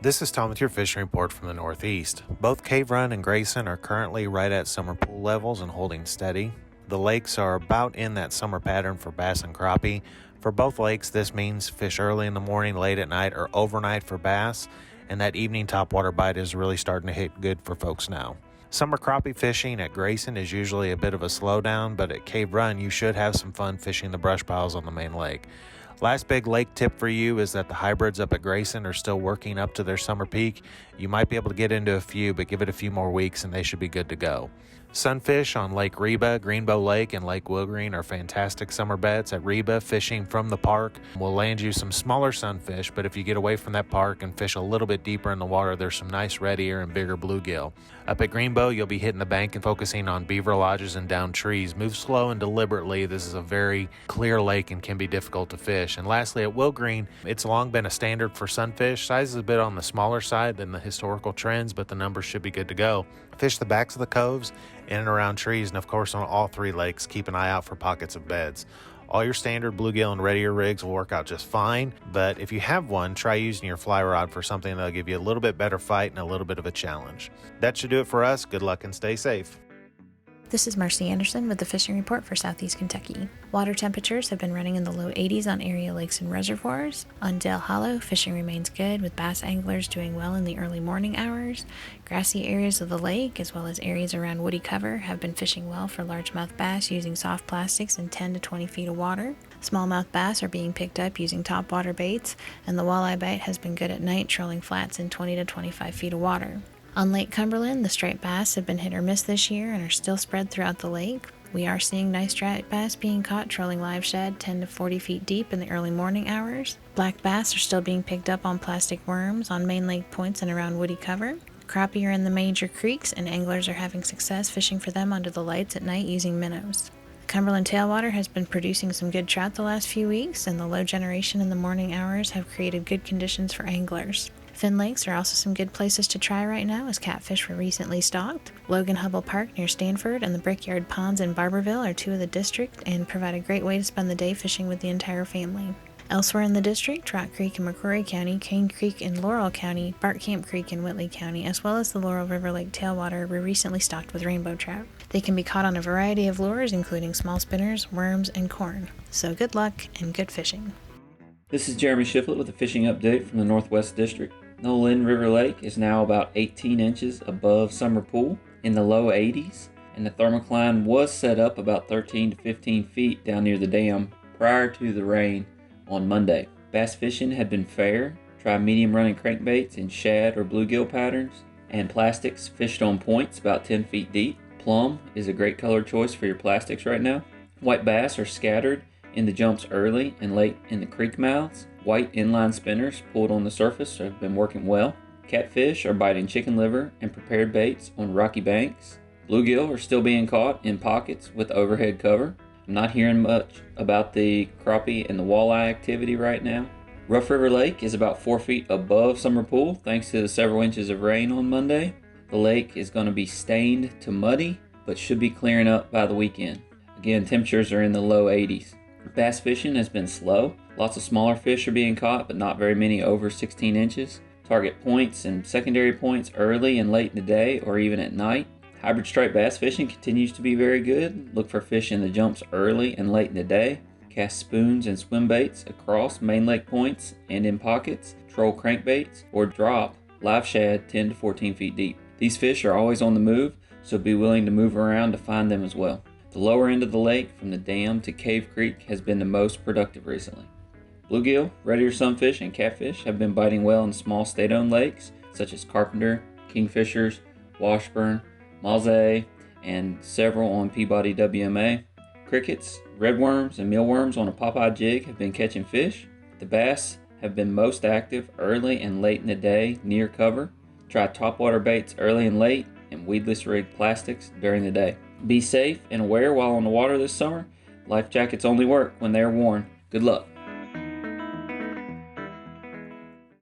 This is Tom with your fishing report from the Northeast. Both Cave Run and Grayson are currently right at summer pool levels and holding steady. The lakes are about in that summer pattern for bass and crappie. For both lakes, this means fish early in the morning, late at night, or overnight for bass, and that evening topwater bite is really starting to hit good for folks now. Summer crappie fishing at Grayson is usually a bit of a slowdown, but at Cave Run, you should have some fun fishing the brush piles on the main lake. Last big lake tip for you is that the hybrids up at Grayson are still working up to their summer peak. You might be able to get into a few, but give it a few more weeks and they should be good to go. Sunfish on Lake Reba, Greenbow Lake, and Lake Wilgreen are fantastic summer bets. At Reba, fishing from the park will land you some smaller sunfish, but if you get away from that park and fish a little bit deeper in the water, there's some nice red ear and bigger bluegill. Up at Greenbow, you'll be hitting the bank and focusing on beaver lodges and down trees. Move slow and deliberately. This is a very clear lake and can be difficult to fish. And lastly, at Wilgreen, it's long been a standard for sunfish. Size is a bit on the smaller side than the historical trends, but the numbers should be good to go. Fish the backs of the coves, in and around trees, and of course on all three lakes, keep an eye out for pockets of beds. All your standard bluegill and red ear rigs will work out just fine, but if you have one, try using your fly rod for something that'll give you a little bit better fight and a little bit of a challenge. That should do it for us. Good luck and stay safe. This is Marcy Anderson with the Fishing Report for Southeast Kentucky. Water temperatures have been running in the low 80s on area lakes and reservoirs. On Dale Hollow, fishing remains good, with bass anglers doing well in the early morning hours. Grassy areas of the lake, as well as areas around woody cover, have been fishing well for largemouth bass using soft plastics in 10 to 20 feet of water. Smallmouth bass are being picked up using topwater baits, and the walleye bite has been good at night, trolling flats in 20 to 25 feet of water. On Lake Cumberland, the striped bass have been hit or miss this year and are still spread throughout the lake. We are seeing nice striped bass being caught trolling live shad 10 to 40 feet deep in the early morning hours. Black bass are still being picked up on plastic worms on main lake points and around woody cover. Crappie are in the major creeks, and anglers are having success fishing for them under the lights at night using minnows. The Cumberland tailwater has been producing some good trout the last few weeks, and the low generation in the morning hours have created good conditions for anglers. Finn Lakes are also some good places to try right now, as catfish were recently stocked. Logan Hubble Park near Stanford and the Brickyard Ponds in Barberville are two of the district and provide a great way to spend the day fishing with the entire family. Elsewhere in the district, Trot Creek in McCrory County, Cane Creek in Laurel County, Bart Camp Creek in Whitley County, as well as the Laurel River Lake tailwater were recently stocked with rainbow trout. They can be caught on a variety of lures, including small spinners, worms, and corn. So good luck and good fishing. This is Jeremy Shiflett with a fishing update from the Northwest District. Nolin River Lake is now about 18 inches above summer pool in the low 80s, and the thermocline was set up about 13 to 15 feet down near the dam prior to the rain on Monday. Bass fishing had been fair. Try medium running crankbaits in shad or bluegill patterns, and plastics fished on points about 10 feet deep. Plum is a great color choice for your plastics right now. White bass are scattered in the jumps early and late in the creek mouths. White inline spinners pulled on the surface have been working well. Catfish are biting chicken liver and prepared baits on rocky banks. Bluegill are still being caught in pockets with overhead cover. I'm not hearing much about the crappie and the walleye activity right now. Rough River Lake is about 4 feet above summer pool thanks to the several inches of rain on Monday. The lake is going to be stained to muddy, but should be clearing up by the weekend. Again, temperatures are in the low 80s. Bass fishing has been slow. Lots of smaller fish are being caught, but not very many over 16 inches. Target points and secondary points early and late in the day or even at night. Hybrid striped bass fishing continues to be very good. Look for fish in the jumps early and late in the day. Cast spoons and swim baits across main lake points and in pockets. Troll crankbaits or drop live shad 10 to 14 feet deep. These fish are always on the move, so be willing to move around to find them as well. The lower end of the lake from the dam to Cave Creek has been the most productive recently. Bluegill, red ear sunfish, and catfish have been biting well in small state-owned lakes such as Carpenter, Kingfishers, Washburn, Malzay, and several on Peabody WMA. Crickets, redworms, and mealworms on a Popeye jig have been catching fish. The bass have been most active early and late in the day near cover. Try topwater baits early and late and weedless rig plastics during the day. Be safe and aware while on the water this summer. Life jackets only work when they're worn. Good luck.